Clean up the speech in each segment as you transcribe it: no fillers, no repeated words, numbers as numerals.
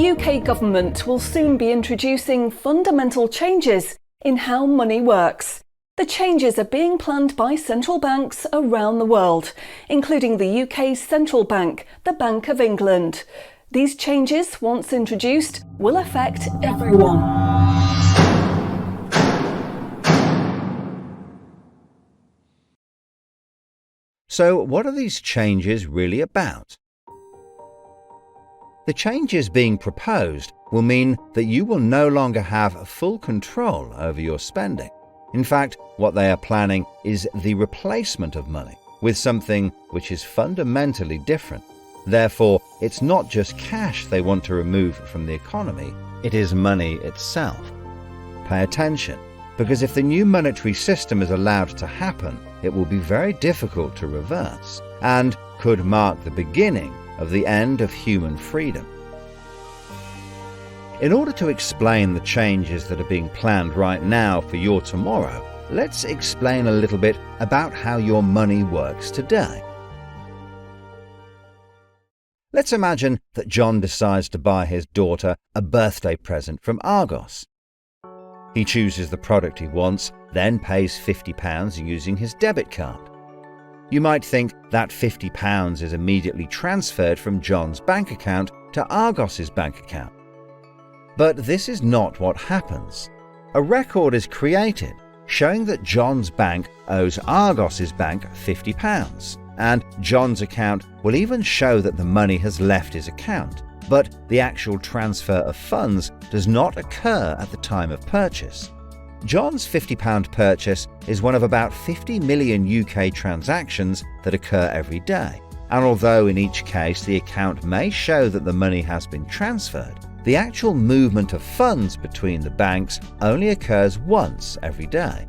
The UK government will soon be introducing fundamental changes in how money works. The changes are being planned by central banks around the world, including the UK's central bank, the Bank of England. These changes, once introduced, will affect everyone. So, what are these changes really about? The changes being proposed will mean that you will no longer have full control over your spending. In fact, what they are planning is the replacement of money with something which is fundamentally different. Therefore, it's not just cash they want to remove from the economy, it is money itself. Pay attention, because if the new monetary system is allowed to happen, it will be very difficult to reverse and could mark the beginning of the end of human freedom. In order to explain the changes that are being planned right now for your tomorrow, let's explain a little bit about how your money works today. Let's imagine that John decides to buy his daughter a birthday present from Argos. He chooses the product he wants, then pays £50 using his debit card. You might think that £50 is immediately transferred from John's bank account to Argos's bank account. But this is not what happens. A record is created showing that John's bank owes Argos's bank £50, and John's account will even show that the money has left his account, but the actual transfer of funds does not occur at the time of purchase. John's £50 purchase is one of about 50 million UK transactions that occur every day, and although in each case the account may show that the money has been transferred, the actual movement of funds between the banks only occurs once every day.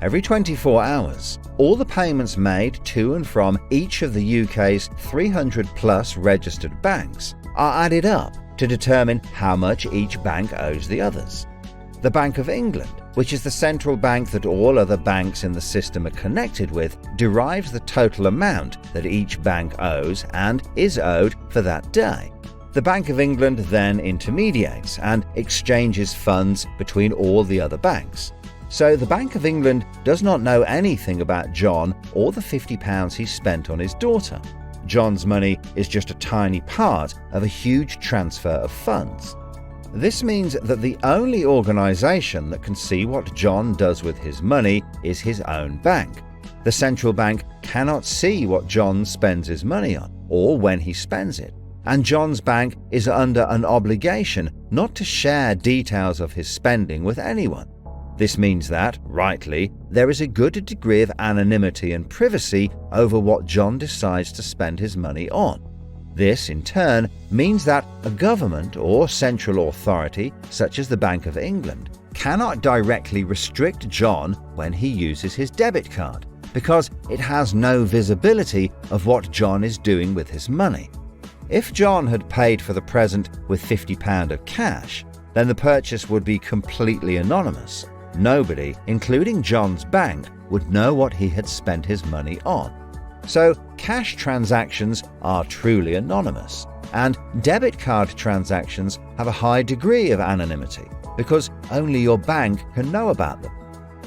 Every 24 hours, all the payments made to and from each of the UK's 300 plus registered banks are added up to determine how much each bank owes the others. The Bank of England, which is the central bank that all other banks in the system are connected with, derives the total amount that each bank owes and is owed for that day. The Bank of England then intermediates and exchanges funds between all the other banks. So the Bank of England does not know anything about John or the £50 he spent on his daughter. John's money is just a tiny part of a huge transfer of funds. This means that the only organisation that can see what John does with his money is his own bank. The central bank cannot see what John spends his money on or when he spends it, and John's bank is under an obligation not to share details of his spending with anyone. This means that, rightly, there is a good degree of anonymity and privacy over what John decides to spend his money on. This, in turn, means that a government or central authority, such as the Bank of England, cannot directly restrict John when he uses his debit card, because it has no visibility of what John is doing with his money. If John had paid for the present with £50 of cash, then the purchase would be completely anonymous. Nobody, including John's bank, would know what he had spent his money on. So, cash transactions are truly anonymous, and debit card transactions have a high degree of anonymity because only your bank can know about them.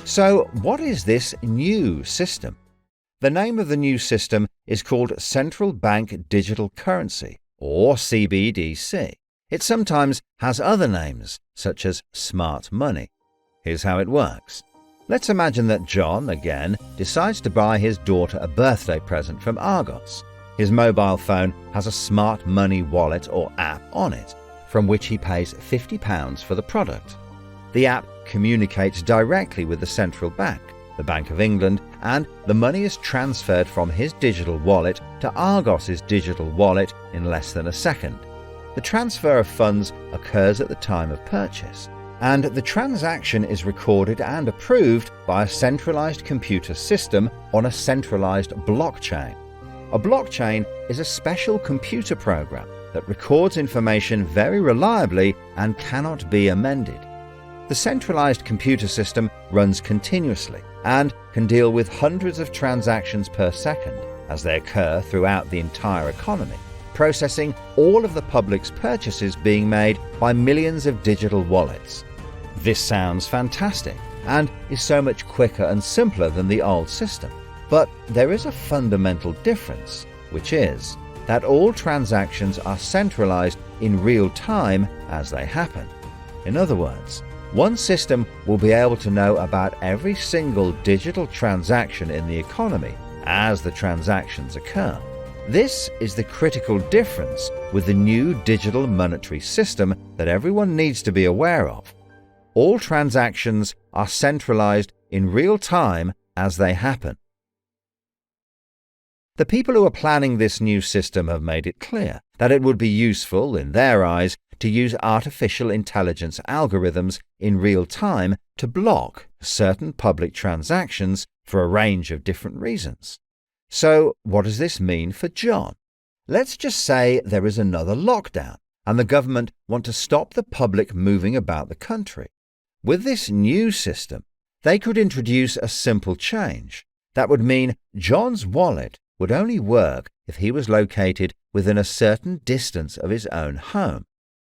So, what is this new system? The name of the new system is called Central Bank Digital Currency, or CBDC. It sometimes has other names, such as smart money. Here's how it works. Let's imagine that John, again, decides to buy his daughter a birthday present from Argos. His mobile phone has a smart money wallet or app on it, from which he pays £50 for the product. The app communicates directly with the central bank, the Bank of England, and the money is transferred from his digital wallet to Argos's digital wallet in less than a second. The transfer of funds occurs at the time of purchase, and the transaction is recorded and approved by a centralized computer system on a centralized blockchain. A blockchain is a special computer program that records information very reliably and cannot be amended. The centralized computer system runs continuously and can deal with hundreds of transactions per second as they occur throughout the entire economy. processing all of the public's purchases being made by millions of digital wallets. This sounds fantastic and is so much quicker and simpler than the old system. But there is a fundamental difference, which is that all transactions are centralized in real time as they happen. In other words, one system will be able to know about every single digital transaction in the economy as the transactions occur. This is the critical difference with the new digital monetary system that everyone needs to be aware of. All transactions are centralized in real time as they happen. The people who are planning this new system have made it clear that it would be useful, in their eyes, to use artificial intelligence algorithms in real time to block certain public transactions for a range of different reasons. So, what does this mean for John? Let's just say there is another lockdown and the government want to stop the public moving about the country. With this new system, they could introduce a simple change. That would mean John's wallet would only work if he was located within a certain distance of his own home.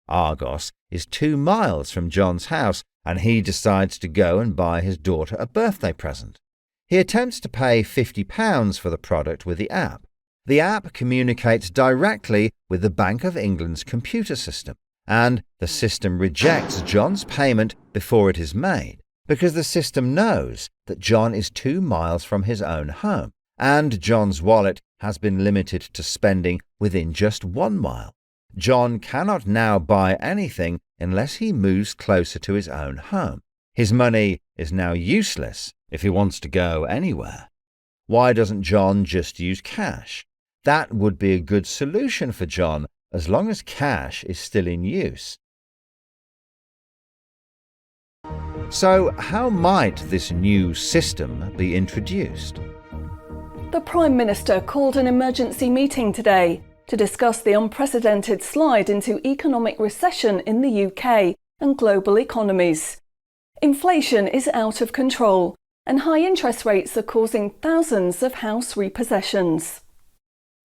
Argos is 2 miles from John's house, and he decides to go and buy his daughter a birthday present. He attempts to pay £50 for the product with the app. The app communicates directly with the Bank of England's computer system, and the system rejects John's payment before it is made, because the system knows that John is 2 miles from his own home, and John's wallet has been limited to spending within just 1 mile. John cannot now buy anything unless he moves closer to his own home. His money is now useless if he wants to go anywhere. Why doesn't John just use cash? That would be a good solution for John as long as cash is still in use. So, how might this new system be introduced? The Prime Minister called an emergency meeting today to discuss the unprecedented slide into economic recession in the UK and global economies. Inflation is out of control, and high interest rates are causing thousands of house repossessions.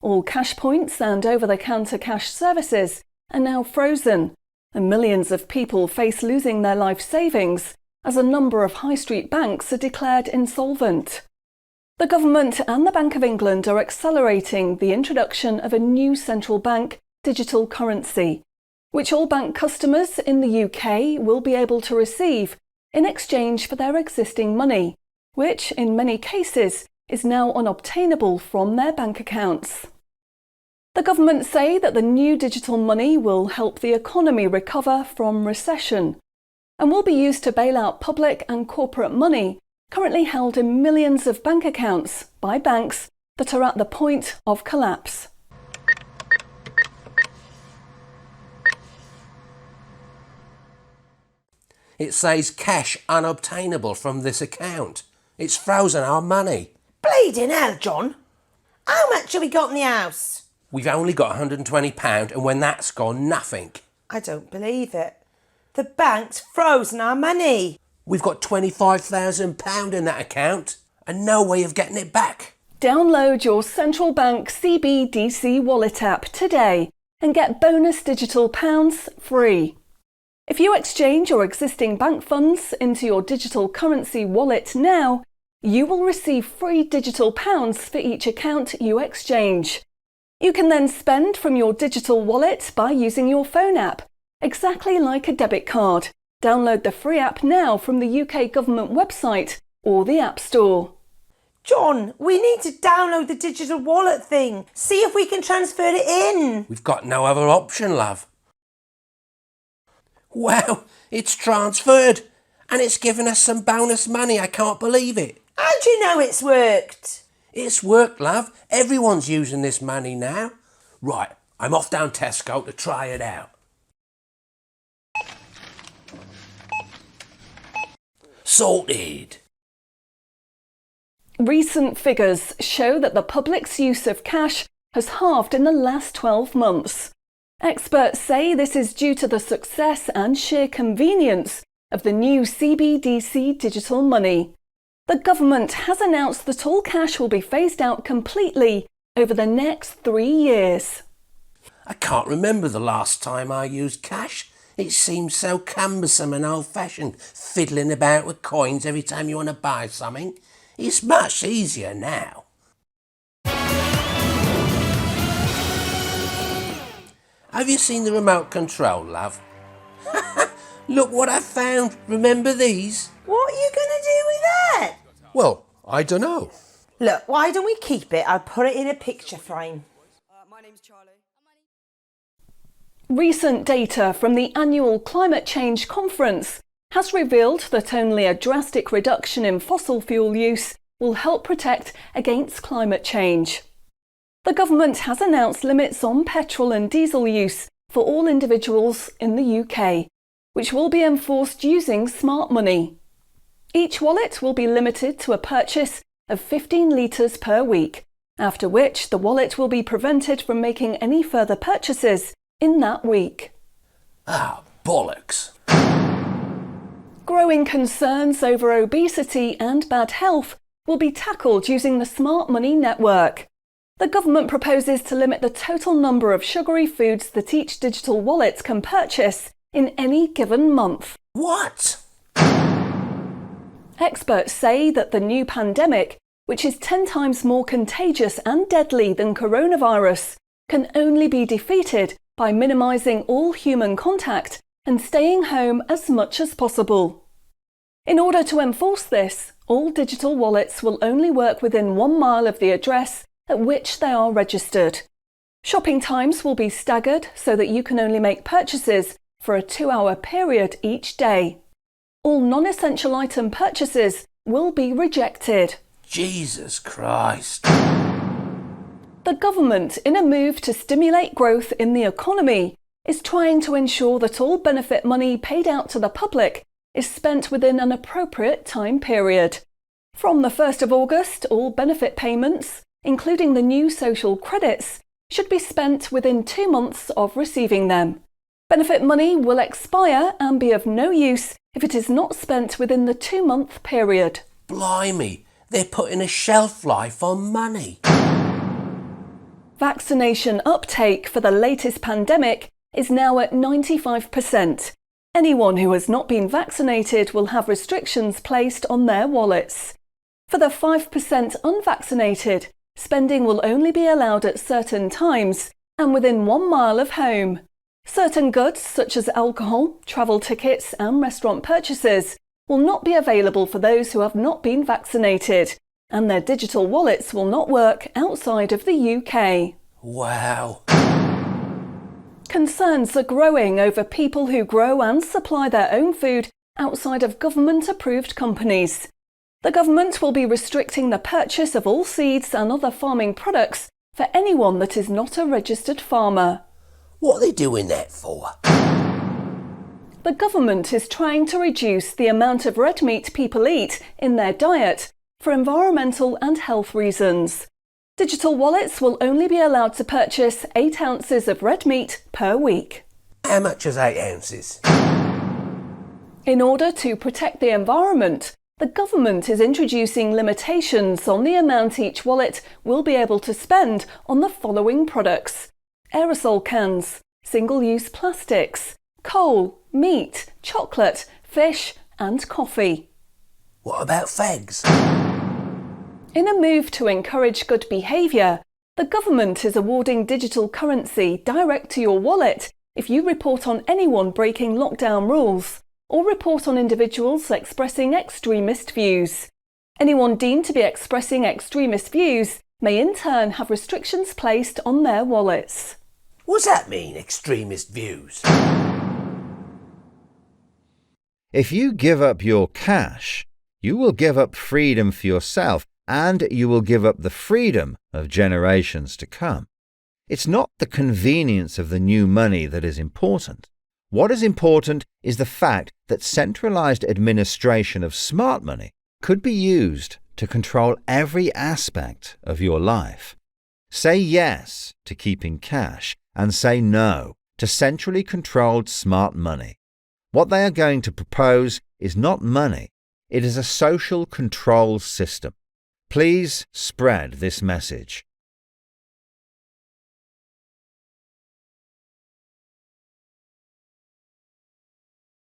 All cash points and over-the-counter cash services are now frozen, and millions of people face losing their life savings as a number of high street banks are declared insolvent. The government and the Bank of England are accelerating the introduction of a new central bank digital currency, which all bank customers in the UK will be able to receive in exchange for their existing money, which in many cases is now unobtainable from their bank accounts. The government say that the new digital money will help the economy recover from recession and will be used to bail out public and corporate money currently held in millions of bank accounts by banks that are at the point of collapse. It says cash unobtainable from this account. It's frozen our money. Bleeding hell, John. How much have we got in the house? We've only got £120, and when that's gone, nothing. I don't believe it. The bank's frozen our money. We've got £25,000 in that account, and no way of getting it back. Download your central bank CBDC wallet app today and get bonus digital pounds free. If you exchange your existing bank funds into your digital currency wallet now, you will receive free digital pounds for each account you exchange. You can then spend from your digital wallet by using your phone app, exactly like a debit card. Download the free app now from the UK government website or the App Store. John, we need to download the digital wallet thing. See if we can transfer it in. We've got no other option, love. Wow, it's transferred, and it's given us some bonus money. I can't believe it. How do you know it's worked? It's worked, love. Everyone's using this money now. Right, I'm off down Tesco to try it out. Sorted. Recent figures show that the public's use of cash has halved in the last 12 months. Experts say this is due to the success and sheer convenience of the new CBDC digital money. The government has announced that all cash will be phased out completely over the next 3 years. I can't remember the last time I used cash. It seems so cumbersome and old-fashioned, fiddling about with coins every time you want to buy something. It's much easier now. Have you seen the remote control, love? Look what I found. Remember these? What are you going to do with that? Well, I don't know. Look, why don't we keep it? I'll put it in a picture frame. My name's Charlie. Recent data from the annual Climate Change Conference has revealed that only a drastic reduction in fossil fuel use will help protect against climate change. The government has announced limits on petrol and diesel use for all individuals in the UK, which will be enforced using smart money. Each wallet will be limited to a purchase of 15 litres per week, after which the wallet will be prevented from making any further purchases in that week. Ah, bollocks. Growing concerns over obesity and bad health will be tackled using the Smart Money Network. The government proposes to limit the total number of sugary foods that each digital wallet can purchase in any given month. What? Experts say that the new pandemic, which is 10 times more contagious and deadly than coronavirus, can only be defeated by minimising all human contact and staying home as much as possible. In order to enforce this, all digital wallets will only work within 1 mile of the address at which they are registered. Shopping times will be staggered so that you can only make purchases for a 2-hour period each day. All non-essential item purchases will be rejected. Jesus Christ. The government, in a move to stimulate growth in the economy, is trying to ensure that all benefit money paid out to the public is spent within an appropriate time period. From the 1st of August, all benefit payments, including the new social credits, should be spent within 2 months of receiving them. Benefit money will expire and be of no use if it is not spent within the 2-month period. Blimey, they're putting a shelf life on money. Vaccination uptake for the latest pandemic is now at 95%. Anyone who has not been vaccinated will have restrictions placed on their wallets. For the 5% unvaccinated, spending will only be allowed at certain times and within 1 mile of home. Certain goods, such as alcohol, travel tickets and restaurant purchases, will not be available for those who have not been vaccinated, and their digital wallets will not work outside of the UK. Wow. Concerns are growing over people who grow and supply their own food outside of government-approved companies. The government will be restricting the purchase of all seeds and other farming products for anyone that is not a registered farmer. What are they doing that for? The government is trying to reduce the amount of red meat people eat in their diet for environmental and health reasons. Digital wallets will only be allowed to purchase 8 ounces of red meat per week. How much is 8 ounces? In order to protect the environment, the government is introducing limitations on the amount each wallet will be able to spend on the following products: aerosol cans, single-use plastics, coal, meat, chocolate, fish and coffee. What about fags? In a move to encourage good behaviour, the government is awarding digital currency direct to your wallet if you report on anyone breaking lockdown rules or report on individuals expressing extremist views. Anyone deemed to be expressing extremist views may in turn have restrictions placed on their wallets. What's that mean, extremist views? If you give up your cash, you will give up freedom for yourself, and you will give up the freedom of generations to come. It's not the convenience of the new money that is important. What is important is the fact that centralized administration of smart money could be used to control every aspect of your life. Say yes to keeping cash and say no to centrally controlled smart money. What they are going to propose is not money, it is a social control system. Please spread this message.